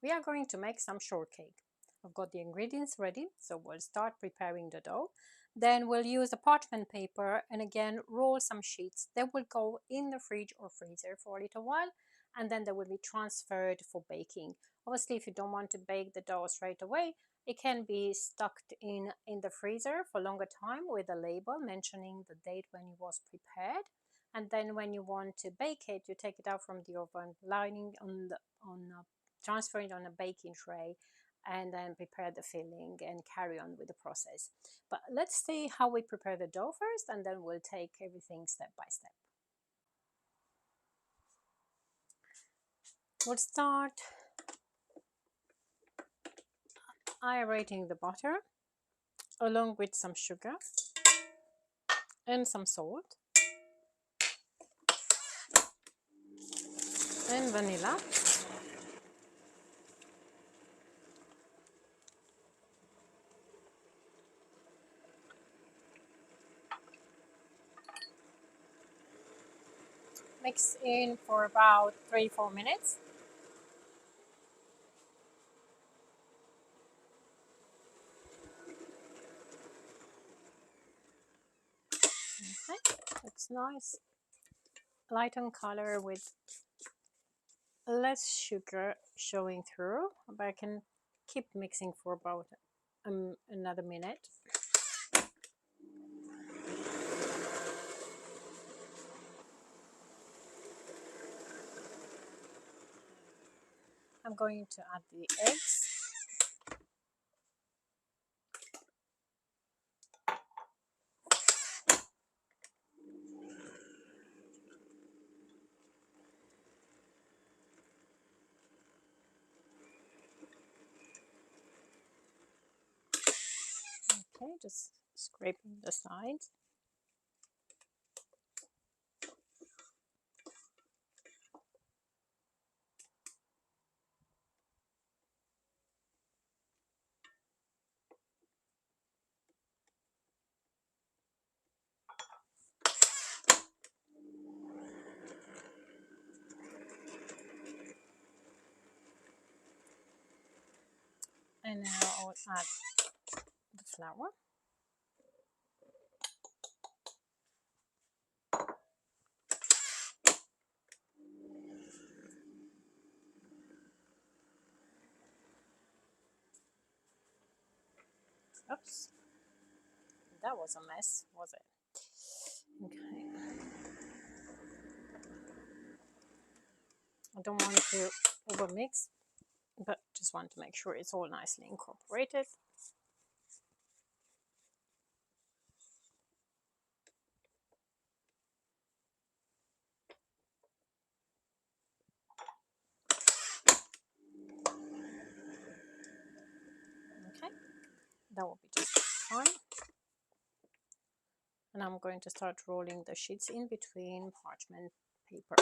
we are going to make some shortcake. I've got the ingredients ready, so we'll start preparing the dough. Then we'll use a parchment paper and again roll some sheets. They will go in the fridge or freezer for a little while, and then they will be transferred for baking. Obviously, if you don't want to bake the dough straight away, it can be stuck in the freezer for longer time with a label mentioning the date when it was prepared. And then when you want to bake it, you take it out from the oven, lining transfer it on a baking tray, and then prepare the filling and carry on with the process. But let's see how we prepare the dough first, and then we'll take everything step by step. We'll start aerating the butter along with some sugar and some salt and vanilla. Mix in for about 3-4 minutes. Okay, looks nice. Light on color with less sugar showing through, but I can keep mixing for about another minute. I'm going to add the eggs. Okay, just scraping the sides. And now I'll add the flour. Oops, that was a mess, was it? Okay. I don't want to overmix, but just want to make sure it's all nicely incorporated. Okay, that will be just fine. And I'm going to start rolling the sheets in between parchment paper.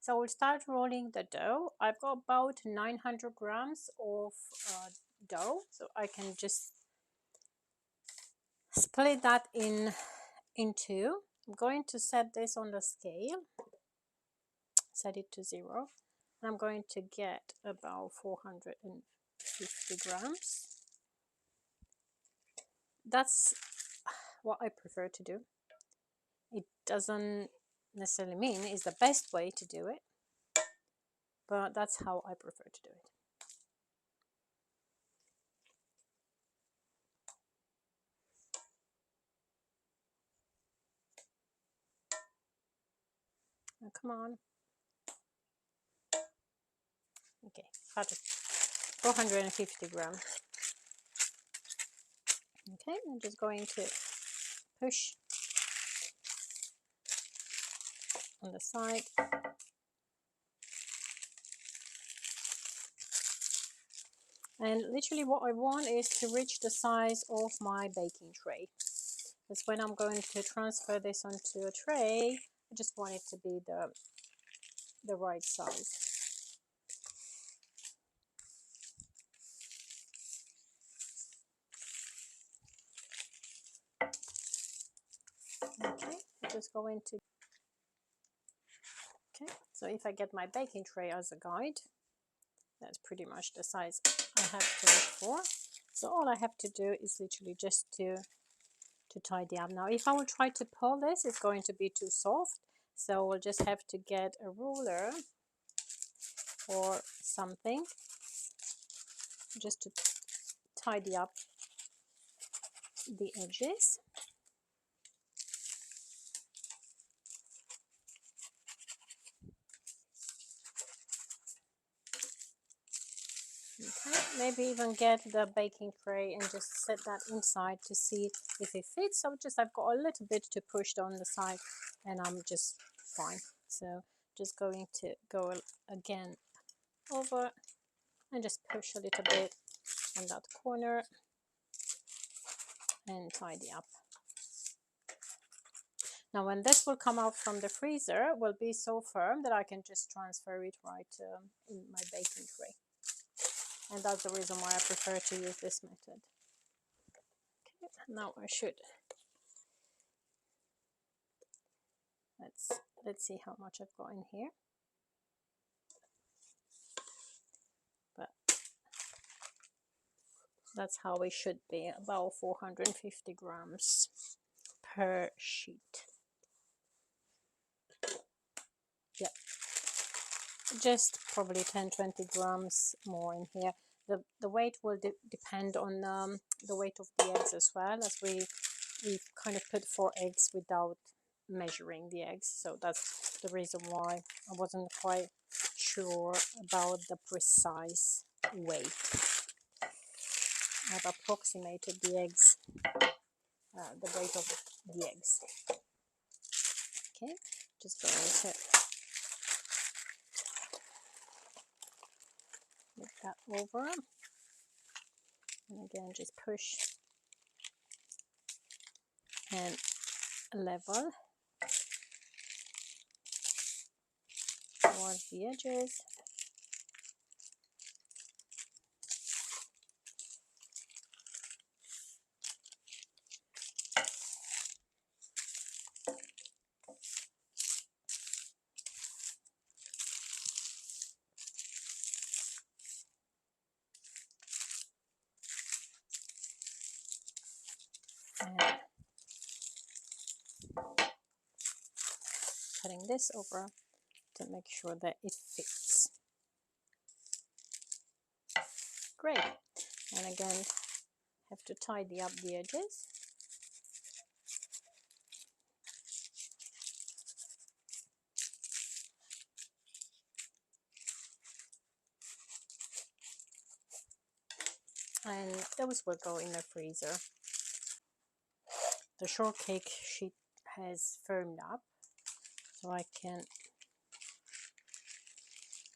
So we'll start rolling the dough. I've got about 900 grams of dough, so I can just split that in two. I'm going to set this on the scale, set it to 0, and I'm going to get about 450 grams. That's what I prefer to do. It doesn't necessarily mean it's the best way to do it, but that's how I prefer to do it. Now, come on. Okay, got it. 450 grams. Okay, I'm just going to push on the side. And literally what I want is to reach the size of my baking tray. Because when I'm going to transfer this onto a tray, I just want it to be the right size. Okay, I'm just going to... Okay, so if I get my baking tray as a guide, That's pretty much the size I have to look for. So all I have to do is literally just to tidy up. Now if I will try to pull this, it's going to be too soft, so we'll just have to get a ruler or something just to tidy up the edges. Okay, maybe even get the baking tray and just set that inside to see if it fits. So just I've got a little bit to push on the side and I'm just fine. So just going to go again over and just push a little bit on that corner and tidy up. Now when this will come out from the freezer, it will be so firm that I can just transfer it right in my baking tray. And that's the reason why I prefer to use this method. Okay, now I should, let's see how much I've got in here. But that's how it should be, about 450 grams per sheet. Yeah, just probably 10-20 grams more in here. The weight will depend on the weight of the eggs as well, as we kind of put 4 eggs without measuring the eggs, so that's the reason why I wasn't quite sure about the precise weight. I've approximated the eggs, the weight of the eggs. Okay, just going to flip that over and again just push and level towards the edges. And putting this over to make sure that it fits. Great. And again, have to tidy up the edges. And those will go in the freezer. The shortcake sheet has firmed up, so I can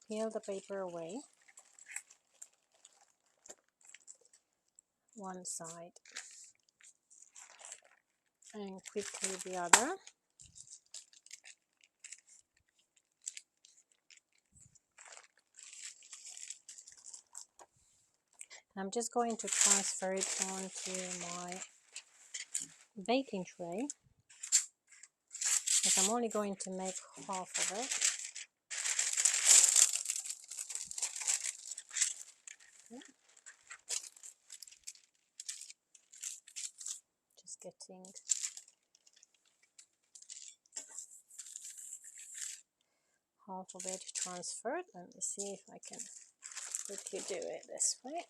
peel the paper away one side and quickly the other. I'm just going to transfer it onto my baking tray, because I'm only going to make half of it. Okay. Just getting half of it transferred. Let me see if I can quickly do it this way.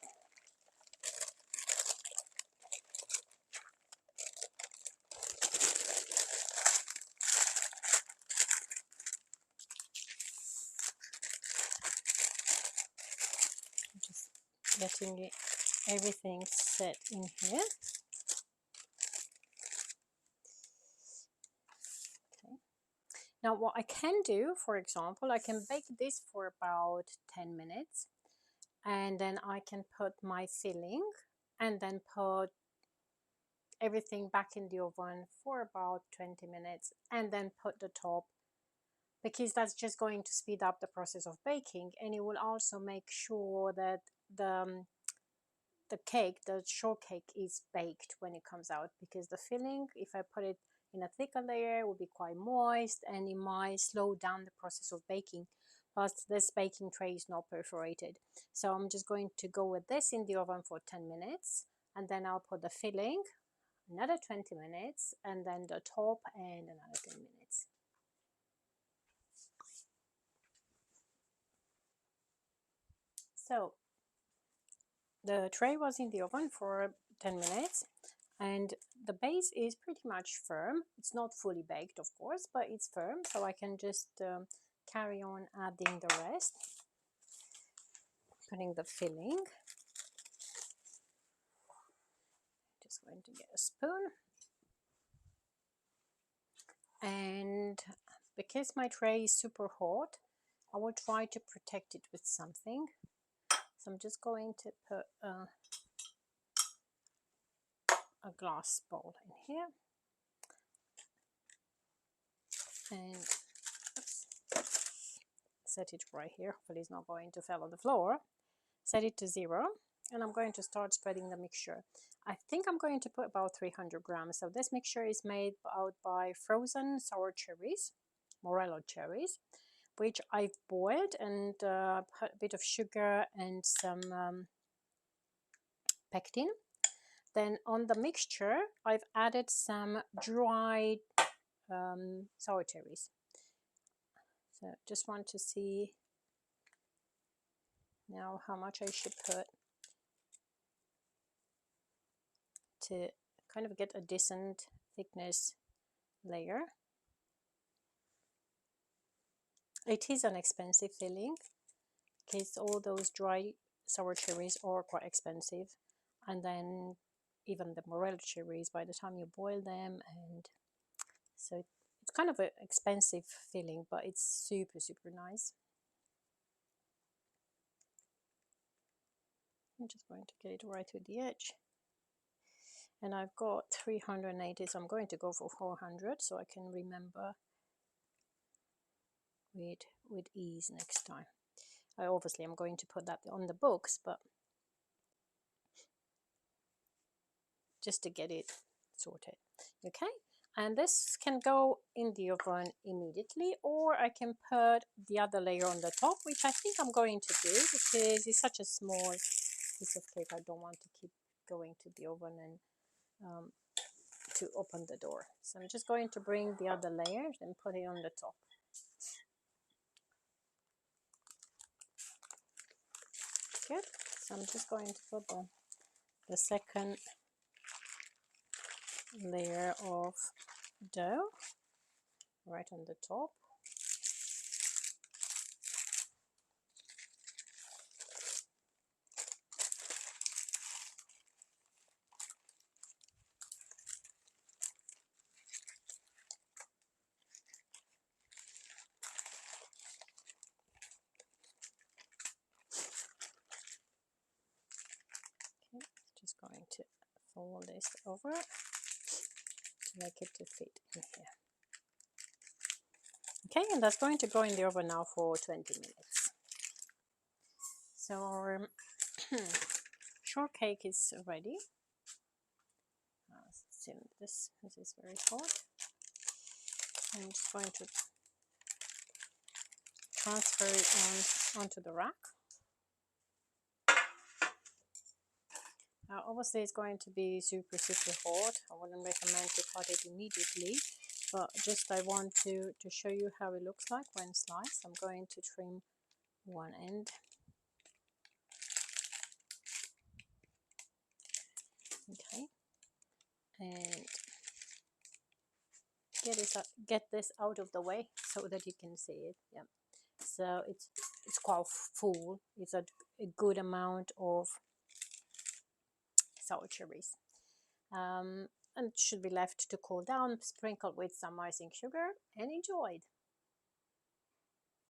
Just getting everything set in here. Okay. Now what I can do, for example, I can bake this for about 10 minutes and then I can put my filling and then put everything back in the oven for about 20 minutes and then put the top, because that's just going to speed up the process of baking, and it will also make sure that the cake, the shortcake, is baked when it comes out, because the filling, if I put it in a thicker layer, will be quite moist and it might slow down the process of baking. Plus this baking tray is not perforated. So I'm just going to go with this in the oven for 10 minutes, and then I'll put the filling, another 20 minutes, and then the top and another 10 minutes. So the tray was in the oven for 10 minutes, and the base is pretty much firm. It's not fully baked, of course, but it's firm, so I can just carry on adding the rest, putting the filling. Just going to get a spoon, and because my tray is super hot, I will try to protect it with something. So I'm just going to put a glass bowl in here, and oops, set it right here. Hopefully it's not going to fall on the floor. Set it to 0, and I'm going to start spreading the mixture. I think I'm going to put about 300 grams. So this mixture is made out by frozen sour cherries, morello cherries, which I've boiled and put a bit of sugar and some pectin. Then on the mixture, I've added some dried sour cherries. So just want to see now how much I should put to kind of get a decent thickness layer. It is an expensive filling because all those dry sour cherries are quite expensive, and then even the morel cherries by the time you boil them, and so it's kind of an expensive filling, but it's super nice. I'm just going to get it right to the edge, and I've got 380, so I'm going to go for 400 so I can remember with ease next time. Obviously I'm going to put that on the books, but just to get it sorted. Okay, and this can go in the oven immediately, or I can put the other layer on the top, which I think I'm going to do because it's such a small piece of cake. I don't want to keep going to the oven and to open the door. So I'm just going to bring the other layer and put it on the top. Good. So I'm just going to put the second layer of dough right on the top. Okay, just going to fold this over to make it to fit in here. Okay, and that's going to go in the oven now for 20 minutes. So our shortcake is ready. This is very hot. I'm just going to transfer it onto the rack. Obviously it's going to be super hot. I wouldn't recommend to cut it immediately, but just I want to show you how it looks like when sliced. I'm going to trim one end. Okay, and get this out of the way so that you can see it. Yeah, so it's quite full. It's a good amount of sour cherries, and it should be left to cool down, sprinkled with some icing sugar, and enjoyed.